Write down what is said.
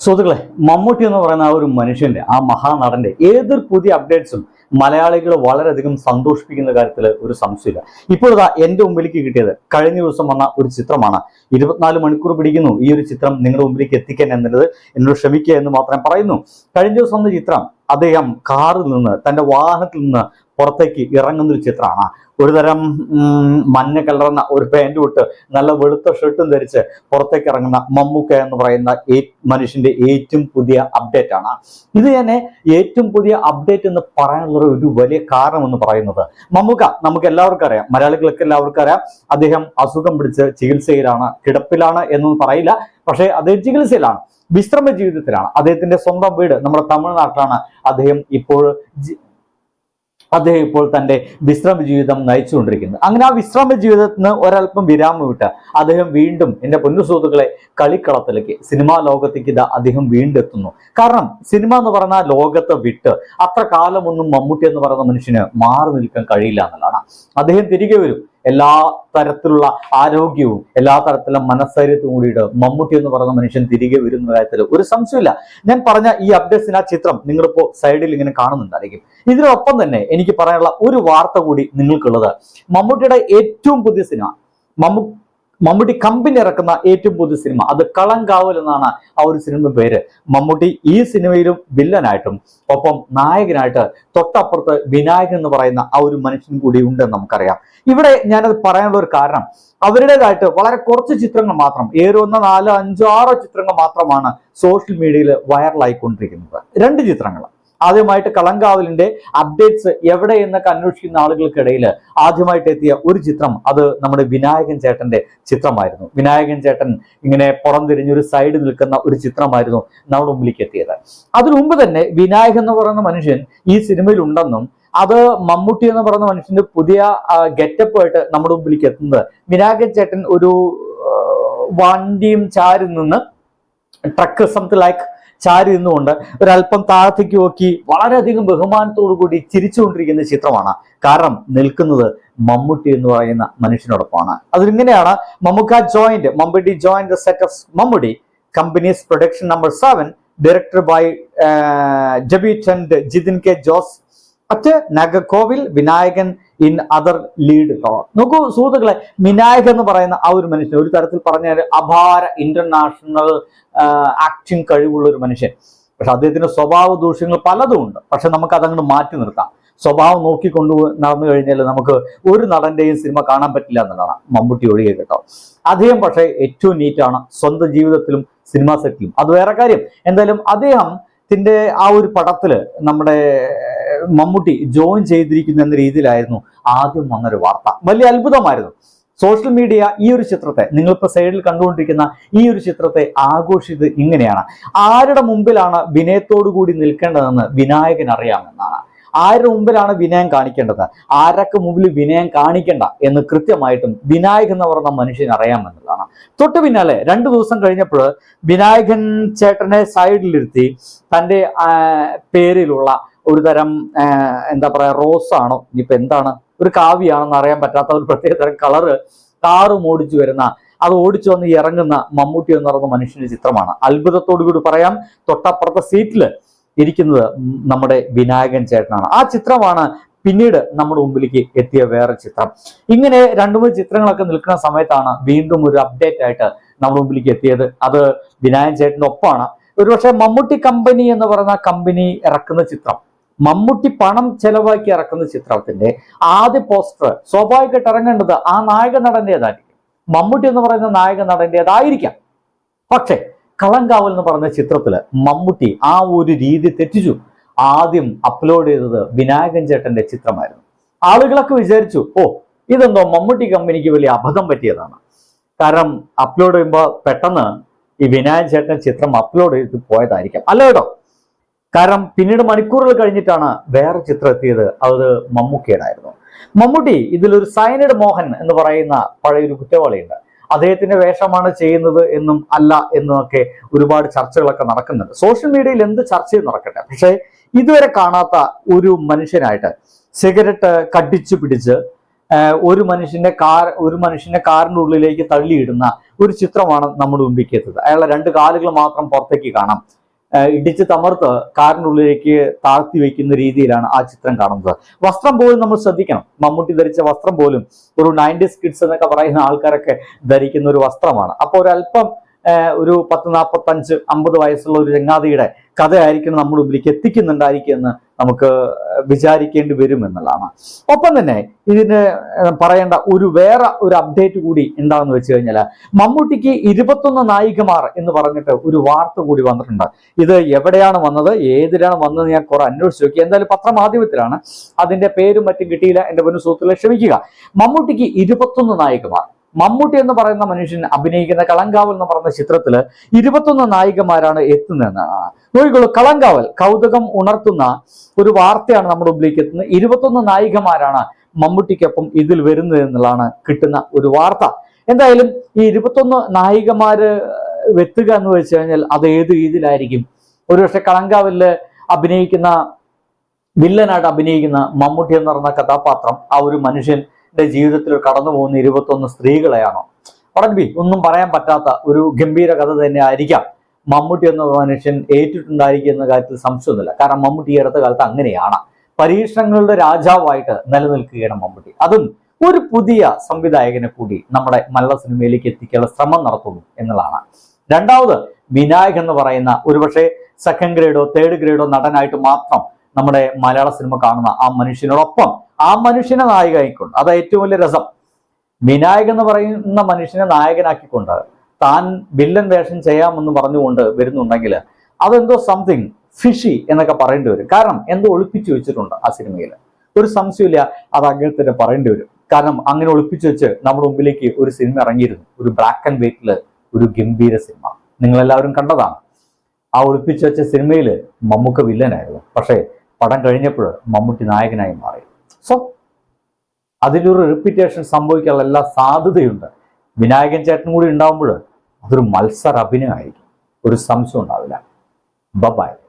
സുഹൃത്തുക്കളെ, മമ്മൂട്ടി എന്ന് പറയുന്ന ആ ഒരു മനുഷ്യന്റെ, ആ മഹാനടന്റെ ഏതൊരു പുതിയ അപ്ഡേറ്റ്സും മലയാളികൾ വളരെയധികം സന്തോഷിപ്പിക്കുന്ന കാര്യത്തിൽ ഒരു സംശയമില്ല. ഇപ്പോൾ ഇതാ എന്റെ മുമ്പിലേക്ക് കിട്ടിയത് കഴിഞ്ഞ ദിവസം വന്ന ഒരു ചിത്രമാണ്. 24 മണിക്കൂർ പിടിക്കുന്നു ഈ ഒരു ചിത്രം നിങ്ങളുടെ മുമ്പിലേക്ക് എത്തിക്കാൻ എന്നുള്ളത്. എന്നോട് ക്ഷമിക്കുക എന്ന് മാത്രമേ പറയുന്നു. കഴിഞ്ഞ ദിവസം വന്ന ചിത്രം അദ്ദേഹം കാറിൽ നിന്ന്, തന്റെ വാഹനത്തിൽ നിന്ന് പുറത്തേക്ക് ഇറങ്ങുന്ന ഒരു ചിത്രമാണ്. ഒരു തരം മഞ്ഞ കലർന്ന ഒരു പാൻറ് ഇട്ട് നല്ല വെളുത്ത ഷർട്ടും ധരിച്ച് പുറത്തേക്ക് ഇറങ്ങുന്ന മമ്മൂക്ക എന്ന് പറയുന്ന മനുഷ്യന്റെ ഏറ്റവും പുതിയ അപ്ഡേറ്റ് ആണ്. ഇത് തന്നെ ഏറ്റവും പുതിയ അപ്ഡേറ്റ് എന്ന് പറയാനുള്ള ഒരു വലിയ കാരണം എന്ന് പറയുന്നത്, മമ്മൂക്ക നമുക്ക് എല്ലാവർക്കും അറിയാം, മലയാളികൾക്ക് എല്ലാവർക്കും അറിയാം, അദ്ദേഹം അസുഖം പിടിച്ച് ചികിത്സയിലാണ്, കിടപ്പിലാണ് എന്നൊന്നും പറയില്ല. പക്ഷേ അദ്ദേഹം ചികിത്സയിലാണ്, വിശ്രമ ജീവിതത്തിലാണ്. അദ്ദേഹത്തിന്റെ സ്വന്തം വീട് നമ്മുടെ തമിഴ്നാട്ടിലാണ്. അദ്ദേഹം ഇപ്പോൾ തന്റെ വിശ്രമ ജീവിതം നയിച്ചുകൊണ്ടിരിക്കുന്നത്. അങ്ങനെ ആ വിശ്രമ ജീവിതത്തിന് ഒരല്പം വിരാമം വിട്ട് അദ്ദേഹം വീണ്ടും, എന്റെ പൊന്നു സുഹൃത്തുക്കളെ, കളിക്കളത്തിലേക്ക്, സിനിമാ ലോകത്തേക്ക് അദ്ദേഹം വീണ്ടും എത്തുന്നു. കാരണം സിനിമ എന്ന് പറയുന്ന ലോകത്തെ വിട്ട് അത്ര കാലമൊന്നും മമ്മൂട്ടി എന്ന് പറയുന്ന മനുഷ്യന് മാറി നിൽക്കാൻ കഴിയില്ല എന്നുള്ളതാണ്. അദ്ദേഹം തിരികെ വരും. എല്ലാ തരത്തിലുള്ള ആരോഗ്യവും എല്ലാ തരത്തിലുള്ള മനസ്ഥൈര്യത്തും കൂടിയിട്ട് മമ്മൂട്ടി എന്ന് പറയുന്ന മനുഷ്യൻ തിരികെ വരുന്ന കാര്യത്തിൽ ഒരു സംശയമില്ല. ഞാൻ പറഞ്ഞ ഈ അപ്ഡേറ്റ്സിന് ആ ചിത്രം നിങ്ങളിപ്പോ സൈഡിൽ ഇങ്ങനെ കാണുന്നുണ്ടായിരിക്കും. ഇതിനൊപ്പം തന്നെ എനിക്ക് പറയാനുള്ള ഒരു വാർത്ത കൂടി നിങ്ങൾക്കുള്ളത്, മമ്മൂട്ടിയുടെ ഏറ്റവും പുതിയ സിനിമ, മമ്മൂട്ടി കമ്പനി ഇറക്കുന്ന ഏറ്റവും പുതിയ സിനിമ, അത് കളങ്കാവൽ എന്നാണ് ആ ഒരു സിനിമ പേര്. മമ്മൂട്ടി ഈ സിനിമയിലും വില്ലനായിട്ടും ഒപ്പം നായകനായിട്ട് തൊട്ടപ്പുറത്ത് വിനായകൻ എന്ന് പറയുന്ന ആ ഒരു മനുഷ്യൻ കൂടി ഉണ്ടെന്ന് നമുക്കറിയാം. ഇവിടെ ഞാനത് പറയാനുള്ള ഒരു കാരണം, അവരുടേതായിട്ട് വളരെ കുറച്ച് ചിത്രങ്ങൾ മാത്രം, 4, 5, 6 ചിത്രങ്ങൾ മാത്രമാണ് സോഷ്യൽ മീഡിയയിൽ വൈറലായിക്കൊണ്ടിരിക്കുന്നത്. 2 ചിത്രങ്ങൾ. ആദ്യമായിട്ട് കളങ്കാവലിന്റെ അപ്ഡേറ്റ്സ് എവിടെ എന്നൊക്കെ അന്വേഷിക്കുന്ന ആളുകൾക്കിടയിൽ ആദ്യമായിട്ട് എത്തിയ ഒരു ചിത്രം, അത് നമ്മുടെ വിനായകൻ ചേട്ടന്റെ ചിത്രമായിരുന്നു. വിനായകൻ ചേട്ടൻ ഇങ്ങനെ പുറംതിരിഞ്ഞൊരു സൈഡ് നിൽക്കുന്ന ഒരു ചിത്രമായിരുന്നു നമ്മുടെ മുമ്പിലേക്ക് എത്തിയത്. അതിനു മുമ്പ് തന്നെ വിനായകൻ എന്ന് പറയുന്ന മനുഷ്യൻ ഈ സിനിമയിൽ ഉണ്ടെന്നും അത് മമ്മൂട്ടി എന്ന് പറയുന്ന മനുഷ്യന്റെ പുതിയ ഗെറ്റപ്പായിട്ട് നമ്മുടെ മുമ്പിലേക്ക് എത്തുന്നത്, വിനായകൻ ചേട്ടൻ ഒരു വണ്ടിയും ചാരി നിന്ന്, ട്രക്ക് സംതിങ് ലൈക്ക് ചാരി നിന്നുകൊണ്ട് ഒരല്പം താഴത്തേക്ക് നോക്കി വളരെയധികം ബഹുമാനത്തോടു കൂടി ചിരിച്ചുകൊണ്ടിരിക്കുന്ന ചിത്രമാണ്. കാരണം നിൽക്കുന്നത് മമ്മൂട്ടി എന്ന് പറയുന്ന മനുഷ്യനോടൊപ്പമാണ്. അതിങ്ങനെയാണ്, Mammootty joined the set of Mammootty company's production number 7, directed by debutant Jithin K. Jose at Nagakovil, Vinayakan in other lead role. നോക്കൂ സുഹൃത്തുക്കളെ, വിനായകൻ എന്ന് പറയുന്ന ആ ഒരു മനുഷ്യൻ ഒരു തരത്തിൽ പറഞ്ഞാൽ അപാര ഇന്റർനാഷണൽ ആക്ടിങ് കഴിവുള്ള ഒരു മനുഷ്യൻ. പക്ഷെ അദ്ദേഹത്തിന്റെ സ്വഭാവ ദൂഷ്യങ്ങൾ പലതും ഉണ്ട്. പക്ഷെ നമുക്ക് അതങ്ങോട്ട് മാറ്റി നിർത്താം. സ്വഭാവം നോക്കിക്കൊണ്ടു നടന്നു കഴിഞ്ഞാൽ നമുക്ക് ഒരു നടന്റെയും സിനിമ കാണാൻ പറ്റില്ല എന്നുള്ളതാണ്, മമ്മൂട്ടി ഒഴികെ കേട്ടോ. അദ്ദേഹം പക്ഷേ ഏറ്റവും നീറ്റാണ് സ്വന്തം ജീവിതത്തിലും സിനിമാ സെറ്റിലും, അത് വേറെ കാര്യം. എന്തായാലും അദ്ദേഹത്തിന്റെ ആ ഒരു പടത്തില് നമ്മുടെ മമ്മൂട്ടി ജോയിൻ ചെയ്തിരിക്കുന്നു എന്ന രീതിയിലായിരുന്നു ആദ്യം വന്നൊരു വാർത്ത. വലിയ അത്ഭുതമായിരുന്നു. സോഷ്യൽ മീഡിയ ഈ ഒരു ചിത്രത്തെ, നിങ്ങളിപ്പോൾ സൈഡിൽ കണ്ടുകൊണ്ടിരിക്കുന്ന ഈ ഒരു ചിത്രത്തെ ആഘോഷിച്ചത് ഇങ്ങനെയാണ്. ആരുടെ മുമ്പിലാണ് വിനയത്തോടു കൂടി നിൽക്കേണ്ടതെന്ന് വിനായകൻ അറിയാമെന്നാണ്. ആരുടെ മുമ്പിലാണ് വിനയം കാണിക്കേണ്ടത്, ആരൊക്കെ മുമ്പിൽ വിനയം കാണിക്കേണ്ട എന്ന് കൃത്യമായിട്ടും വിനായകൻ എന്ന് പറയുന്ന മനുഷ്യൻ അറിയാമെന്നുള്ളതാണ്. തൊട്ട് പിന്നാലെ 2 ദിവസം കഴിഞ്ഞപ്പോൾ വിനായകൻ ചേട്ടനെ സൈഡിലിരുത്തി തൻ്റെ പേരിലുള്ള ഒരു തരം എന്താ പറയാ, റോസാണോ ഇനിയിപ്പോ എന്താണ്, ഒരു കാവ്യാണെന്ന് അറിയാൻ പറ്റാത്ത ഒരു പ്രത്യേക തരം കളറ് കാറും ഓടിച്ചു വരുന്ന, അത് ഓടിച്ചു വന്ന് ഇറങ്ങുന്ന മമ്മൂട്ടി എന്ന് പറയുന്ന മനുഷ്യന്റെ ചിത്രമാണ്. അത്ഭുതത്തോടു കൂടി പറയാം, തൊട്ടപ്പുറത്തെ സീറ്റില് ഇരിക്കുന്നത് നമ്മുടെ വിനായകൻ ചേട്ടനാണ്. ആ ചിത്രമാണ് പിന്നീട് നമ്മുടെ മുമ്പിലേക്ക് എത്തിയ വേറെ ചിത്രം. ഇങ്ങനെ 2-3 ചിത്രങ്ങളൊക്കെ നിൽക്കുന്ന സമയത്താണ് വീണ്ടും ഒരു അപ്ഡേറ്റ് ആയിട്ട് നമ്മുടെ മുമ്പിലേക്ക് എത്തിയത്. അത് വിനായകൻ ചേട്ടൻ്റെ ഒപ്പമാണ്. ഒരുപക്ഷെ മമ്മൂട്ടി കമ്പനി എന്ന് പറയുന്ന കമ്പനി ഇറക്കുന്ന ചിത്രം, മമ്മൂട്ടി പണം ചെലവാക്കി ഇറക്കുന്ന ചിത്രത്തിന്റെ ആദ്യ പോസ്റ്റർ സ്വാഭാവികമായിട്ട് ഇറങ്ങേണ്ടത് ആ നായക നടന്റേതായിരിക്കും, മമ്മൂട്ടി എന്ന് പറയുന്ന നായക നടന്റേതായിരിക്കാം. പക്ഷേ കളങ്കാവൽ എന്ന് പറഞ്ഞ ചിത്രത്തില് മമ്മൂട്ടി ആ ഒരു രീതി തെറ്റിച്ചു. ആദ്യം അപ്ലോഡ് ചെയ്തത് വിനായകൻ ചേട്ടന്റെ ചിത്രമായിരുന്നു. ആളുകളൊക്കെ വിചാരിച്ചു, ഇതെന്തോ മമ്മൂട്ടി കമ്പനിക്ക് വലിയ അബദ്ധം പറ്റിയതാണ്. കാരണം അപ്ലോഡ് ചെയ്യുമ്പോൾ പെട്ടെന്ന് ഈ വിനായകൻ ചേട്ടന്റെ ചിത്രം അപ്ലോഡ് ചെയ്ത് പോയതായിരിക്കാം. അല്ല കേട്ടോ, കാരണം പിന്നീട് മണിക്കൂറുകൾ കഴിഞ്ഞിട്ടാണ് വേറെ ചിത്രം എത്തിയത്. അത് മമ്മൂക്കയുടായിരുന്നു. മമ്മൂട്ടി ഇതിലൊരു സൈനഡ് മോഹൻ എന്ന് പറയുന്ന പഴയൊരു കുറ്റവാളിയുണ്ട്, അദ്ദേഹത്തിന്റെ വേഷമാണ് ചെയ്യുന്നത് എന്നും അല്ല എന്നൊക്കെ ഒരുപാട് ചർച്ചകളൊക്കെ നടക്കുന്നുണ്ട്. സോഷ്യൽ മീഡിയയിൽ എന്ത് ചർച്ചയും നടക്കട്ടെ, പക്ഷേ ഇതുവരെ കാണാത്ത ഒരു മനുഷ്യനായിട്ട് സിഗരറ്റ് കടിച്ചു പിടിച്ച് ഒരു മനുഷ്യന്റെ കാറിന്റെ ഉള്ളിലേക്ക് തള്ളിയിടുന്ന ഒരു ചിത്രമാണ് നമ്മുടെ മുമ്പിലേക്ക് എത്തുന്നത്. അയാളുടെ 2 കാലുകൾ മാത്രം പുറത്തേക്ക് കാണാം. ഇടിച്ച് തമർത്ത് കാറിന്റെ ഉള്ളിലേക്ക് താഴ്ത്തി വെക്കുന്ന രീതിയിലാണ് ആ ചിത്രം കാണുന്നത്. വസ്ത്രം പോലും നമ്മൾ ശ്രദ്ധിക്കണം. മമ്മൂട്ടി ധരിച്ച വസ്ത്രം പോലും ഒരു 90s കിഡ്സ് എന്നൊക്കെ പറയുന്ന ആൾക്കാരൊക്കെ ധരിക്കുന്ന ഒരു വസ്ത്രമാണ്. അപ്പോൾ ഒരല്പം ഒരു 10, 45, 50 വയസ്സുള്ള ഒരു ചങ്ങാതിയുടെ കഥയായിരിക്കണം നമ്മുടെ മുമ്പിലേക്ക് എത്തിക്കുന്നുണ്ടായിരിക്കും എന്ന് നമുക്ക് വിചാരിക്കേണ്ടി വരും എന്നുള്ളതാണ്. ഒപ്പം തന്നെ ഇതിന് പറയേണ്ട വേറെ ഒരു അപ്ഡേറ്റ് കൂടി എന്താണെന്ന് വെച്ച് കഴിഞ്ഞാൽ, മമ്മൂട്ടിക്ക് 21 നായികമാർ എന്ന് പറഞ്ഞിട്ട് ഒരു വാർത്ത കൂടി വന്നിട്ടുണ്ട്. ഇത് എവിടെയാണ് വന്നത്, ഏതിലാണ് വന്നത് ഞാൻ കുറെ അന്വേഷിച്ച് നോക്കി. എന്തായാലും പത്രമാധ്യമത്തിലാണ്. അതിന്റെ പേരും മറ്റും കിട്ടിയില്ല, എന്റെ പൊന്നു സുഹൃത്തുക്കളെ ക്ഷമിക്കുക. മമ്മൂട്ടിക്ക് 21 നായികമാർ. മമ്മൂട്ടി എന്ന് പറയുന്ന മനുഷ്യൻ അഭിനയിക്കുന്ന കളങ്കാവൽ എന്ന് പറയുന്ന ചിത്രത്തില് 21 നായികമാരാണ് എത്തുന്നതെന്നാണ്. നോക്കിക്കോളൂ, കളങ്കാവൽ കൗതുകം ഉണർത്തുന്ന ഒരു വാർത്തയാണ് നമ്മുടെ മുമ്പിലേക്ക് എത്തുന്നത്. 21 നായികമാരാണ് മമ്മൂട്ടിക്കൊപ്പം ഇതിൽ വരുന്നത് എന്നുള്ളതാണ് കിട്ടുന്ന ഒരു വാർത്ത. എന്തായാലും ഈ 21 നായികമാര് എത്തുക എന്ന് വെച്ച് കഴിഞ്ഞാൽ അത് ഏത് രീതിയിലായിരിക്കും? ഒരുപക്ഷെ കളങ്കാവലില് അഭിനയിക്കുന്ന വില്ലനായിട്ട് അഭിനയിക്കുന്ന മമ്മൂട്ടി എന്ന് പറയുന്ന കഥാപാത്രം ആ ഒരു മനുഷ്യൻ ജീവിതത്തിൽ കടന്നു പോകുന്ന 21 സ്ത്രീകളെയാണോ? ഒന്നും പറയാൻ പറ്റാത്ത ഒരു ഗംഭീര കഥ തന്നെ ആയിരിക്കാം മമ്മൂട്ടി എന്ന മനുഷ്യൻ ഏറ്റിട്ടുണ്ടായിരിക്കും എന്ന കാര്യത്തിൽ സംശയമൊന്നുമില്ല. കാരണം മമ്മൂട്ടി ഈ അടുത്ത കാലത്ത് അങ്ങനെയാണ്, പരീക്ഷണങ്ങളുടെ രാജാവായിട്ട് നിലനിൽക്കുകയാണ് മമ്മൂട്ടി. അതും ഒരു പുതിയ സംവിധായകനെ കൂടി നമ്മുടെ മലയാള സിനിമയിലേക്ക് എത്തിക്കാനുള്ള ശ്രമം നടത്തുന്നു എന്നുള്ളതാണ്. രണ്ടാമത്, വിനായക് എന്ന് പറയുന്ന ഒരുപക്ഷെ 2nd ഗ്രേഡോ 3rd ഗ്രേഡോ നടനായിട്ട് മാത്രം നമ്മുടെ മലയാള സിനിമ കാണുന്ന ആ മനുഷ്യനോടൊപ്പം ആ മനുഷ്യനെ നായകനായിക്കൊണ്ട്, അത് ഏറ്റവും വലിയ രസം. വിനായകൻ എന്ന് പറയുന്ന മനുഷ്യനെ നായകനാക്കിക്കൊണ്ട് താൻ വില്ലൻ വേഷം ചെയ്യാമെന്ന് പറഞ്ഞുകൊണ്ട് വരുന്നുണ്ടെങ്കിൽ അതെന്തോ സംതിങ് ഫിഷി എന്നൊക്കെ പറയേണ്ടി വരും. കാരണം എന്തോ ഒളിപ്പിച്ചു വെച്ചിട്ടുണ്ട് ആ സിനിമയിൽ. ഒരു സംശയമില്ല, അത് അങ്ങനെ തന്നെ പറയേണ്ടി വരും. കാരണം അങ്ങനെ ഒളിപ്പിച്ചു വെച്ച് നമ്മുടെ മുമ്പിലേക്ക് ഒരു സിനിമ ഇറങ്ങിയിരുന്നു, ഒരു ബ്ലാക്ക് ആൻഡ് വൈറ്റില് ഒരു ഗംഭീര സിനിമ. നിങ്ങളെല്ലാവരും കണ്ടതാണ്. ആ ഒളിപ്പിച്ചു വെച്ച സിനിമയിൽ മമ്മൂക്ക വില്ലനായിരുന്നു, പക്ഷേ പടം കഴിഞ്ഞപ്പോൾ മമ്മൂട്ടി നായകനായി മാറി. സോ അതിലൊരു റിപ്പീറ്റേഷൻ സംഭവിക്കാനുള്ള എല്ലാ സാധ്യതയുണ്ട്. വിനായകൻ ചേട്ടനും കൂടി ഉണ്ടാവുമ്പോൾ അതൊരു മത്സര അഭിനയമായിരിക്കും, ഒരു സംശയം ഉണ്ടാവില്ല. ബൈ.